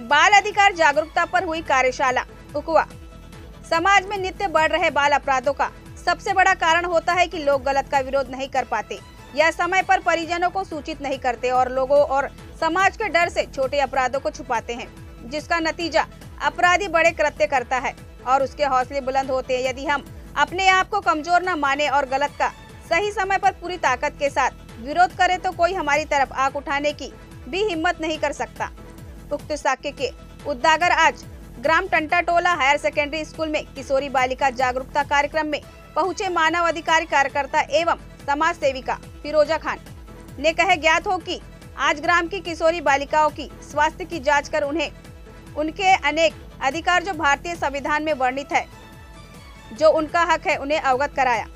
बाल अधिकार जागरूकता पर हुई कार्यशाला उकवा। समाज में नित्य बढ़ रहे बाल अपराधों का सबसे बड़ा कारण होता है कि लोग गलत का विरोध नहीं कर पाते या समय पर परिजनों को सूचित नहीं करते और लोगों और समाज के डर से छोटे अपराधों को छुपाते हैं, जिसका नतीजा अपराधी बड़े कृत्य करता है और उसके हौसले बुलंद होते हैं। यदि हम अपने आप को कमजोर न माने और गलत का सही समय पर पूरी ताकत के साथ विरोध करे तो कोई हमारी तरफ आंख उठाने की भी हिम्मत नहीं कर सकता। उक्त साक्य के उद्गार आज ग्राम टंटाटोला हायर सेकेंडरी स्कूल में किशोरी बालिका जागरूकता कार्यक्रम में पहुंचे मानव अधिकारी कार्यकर्ता एवं समाज सेविका फिरोजा खान ने कहे ज्ञात हो कि आज ग्राम की किशोरी बालिकाओं की स्वास्थ्य की जांच कर उन्हें उनके अनेक अधिकार जो भारतीय संविधान में वर्णित है, जो उनका हक है, उन्हें अवगत कराया।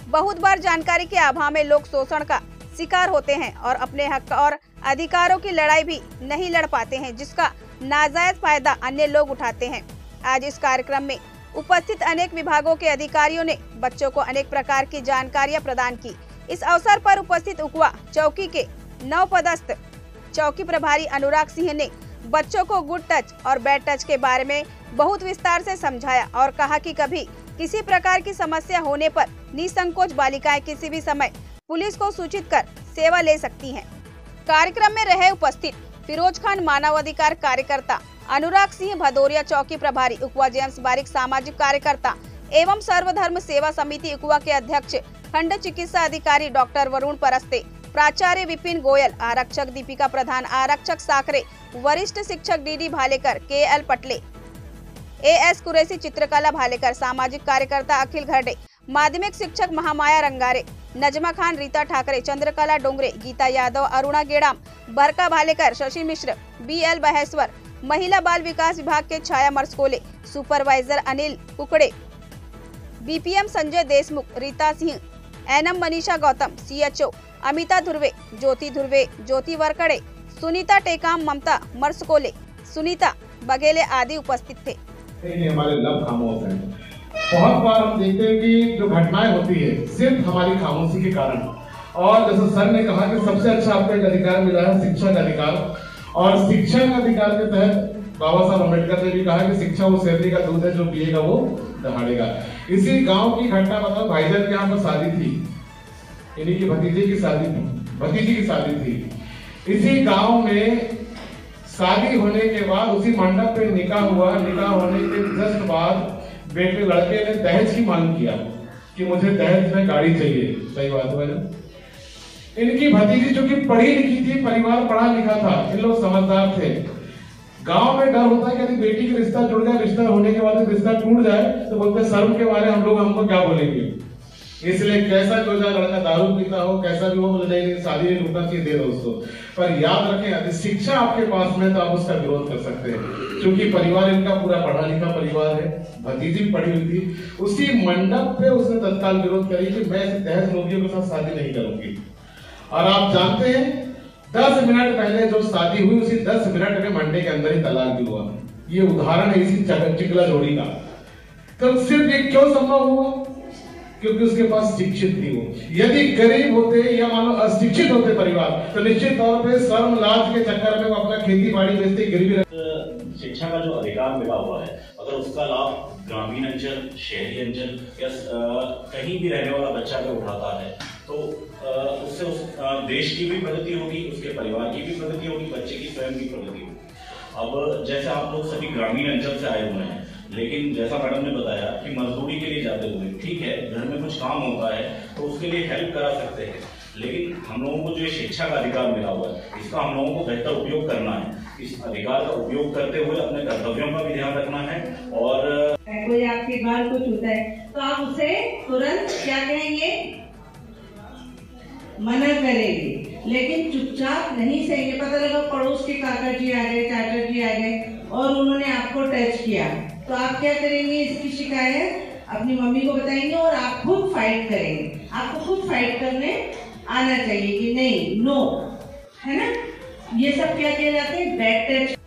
बहुत बार जानकारी के अभाव में लोग शोषण का शिकार होते हैं और अपने हक और अधिकारों की लड़ाई भी नहीं लड़ पाते हैं, जिसका नाजायज फायदा अन्य लोग उठाते हैं। आज इस कार्यक्रम में उपस्थित अनेक विभागों के अधिकारियों ने बच्चों को अनेक प्रकार की जानकारियां प्रदान की। इस अवसर पर उपस्थित उकवा चौकी के नवपदस्थ चौकी प्रभारी अनुराग सिंह ने बच्चों को गुड टच और बैड टच के बारे में बहुत विस्तार से समझाया और कहा कि कभी किसी प्रकार की समस्या होने पर निसंकोच बालिकाएं किसी भी समय पुलिस को सूचित कर सेवा ले सकती हैं। कार्यक्रम में रहे उपस्थित फिरोज खान मानवाधिकार कार्यकर्ता, अनुराग सिंह भदौरिया चौकी प्रभारी, उकवा जेम्स बारिक सामाजिक कार्यकर्ता एवं सर्वधर्म सेवा समिति उकवा के अध्यक्ष, खंड चिकित्सा अधिकारी डॉक्टर वरुण परस्ते, प्राचार्य विपिन गोयल, आरक्षक दीपिका प्रधान, आरक्षक साकरे, वरिष्ठ शिक्षक डीडी भालेकर, KL पटले, AS कुरैसी, चित्रकला भालेकर, सामाजिक कार्यकर्ता अखिल घरडे, माध्यमिक शिक्षक महामाया रंगारे, नजमा खान, रीता ठाकरे, चंद्रकला डोंगरे, गीता यादव, अरुणा गेड़ाम, बरका भालेकर, शशि मिश्र, BL बहेश्वर, महिला बाल विकास विभाग के Chhaya Maraskole, supervisor Anil Kukade, BPM Sanjay Deshmukh, Rita Singh, NM Manisha Gautam, CHO Amita Dhurve, Jyoti Varkade, Sunita Tekam, Mamta Maraskole, Sunita Baghele आदि उपस्थित थे। हमारे लब खामोश हैं। बहुत बार हम देखते हैं कि जो घटनाएं होती है सिर्फ हमारी खामोशी के कारण, और जैसे सर ने कहा कि सबसे अच्छा आपको एक अधिकार मिला है शिक्षा का अधिकार, और शिक्षा का अधिकार के तहत बाबा साहब अम्बेडकर ने भी कहा कि शिक्षा वो शेरनी का दूध है, जो पिएगा वो दहाड़ेगा। इसी गांव की घटना बताओ, भाईजान के यहाँ पर शादी थी, इन्हीं की भतीजी की शादी थी। इसी गांव में शादी होने के बाद उसी मंडप पे निकाह हुआ। निकाह होने के जस्ट बाद बेटे लड़के ने दहेज की मांग किया कि मुझे दहेज में गाड़ी चाहिए। सही बात है ना? इनकी भतीजी जो कि पढ़ी लिखी थी, परिवार पढ़ा लिखा था, इन लोग समझदार थे। गांव में डर होता है कि यदि बेटी का रिश्ता जुड़ गया, रिश्ता होने के बाद रिश्ता टूट जाए तो बोलते शर्म के बारे हमको क्या बोलेंगे। इसलिए कैसा जो लड़का दारू पीता हो, कैसा भी हो, बोले नहीं शादी नहीं रुकना चाहिए, दे दो उसको। पर याद रखें, यदि शिक्षा आपके पास में तो आप उसका विरोध कर सकते हैं, क्योंकि परिवार इनका पूरा पढ़ा लिखा परिवार है। भतीजी पढ़ी हुई थी, उसी मंडप पे उसने तत्काल विरोध करी कि मैं दहेज लोभियों के साथ शादी नहीं करूंगी। और आप जानते हैं 10 मिनट पहले जो शादी हुई, उसी 10 मिनट में मंडे के अंदर ही तलाक भी हुआ। ये उदाहरण है इसी चिकला जोड़ी का। तो सिर्फ ये क्यों संभव हुआ? क्योंकि उसके पास शिक्षित थी वो। यदि गरीब होते या मानो अशिक्षित होते परिवार, तो निश्चित तौर पे शर्म लाज के चक्कर में वो अपना खेती बाड़ी बेचते गिरवी। शिक्षा का जो अधिकार मिला हुआ है, अगर उसका लाभ ग्रामीण अंचल, शहरी अंचल या कहीं भी रहने वाला बच्चा अगर उठाता है, तो उससे उस देश की भी प्रगति होगी, उसके परिवार की भी प्रगति होगी, बच्चे की स्वयं की प्रगति होगी। अब जैसे आप लोग सभी ग्रामीण अंचल से आए हुए हैं, लेकिन जैसा मैडम ने बताया कि मजदूरी के लिए जाते हुए, ठीक है, घर में कुछ काम होता है तो उसके लिए हेल्प करा सकते हैं, लेकिन हम लोगों को जो शिक्षा का अधिकार मिला हुआ है, इसका हम लोगों को बेहतर उपयोग करना है। इस अधिकार का उपयोग करते हुए अपने कर्तव्यों का भी ध्यान रखना है। और कोई आपके बाल को छूता है तो आप उसे तुरंत क्या कहेंगे? मना करेंगे, लेकिन चुपचाप नहीं सहेंगे। पता लगा पड़ोस के काका जी आ गए, चाचा जी आ गए और उन्होंने आपको टच किया, तो आप क्या करेंगे? इसकी शिकायत अपनी मम्मी को बताएंगे और आप खुद फाइट करेंगे। आपको खुद फाइट करने आना चाहिए कि नहीं, नो, है ना? ये सब क्या कहलाते हैं? Bad touch.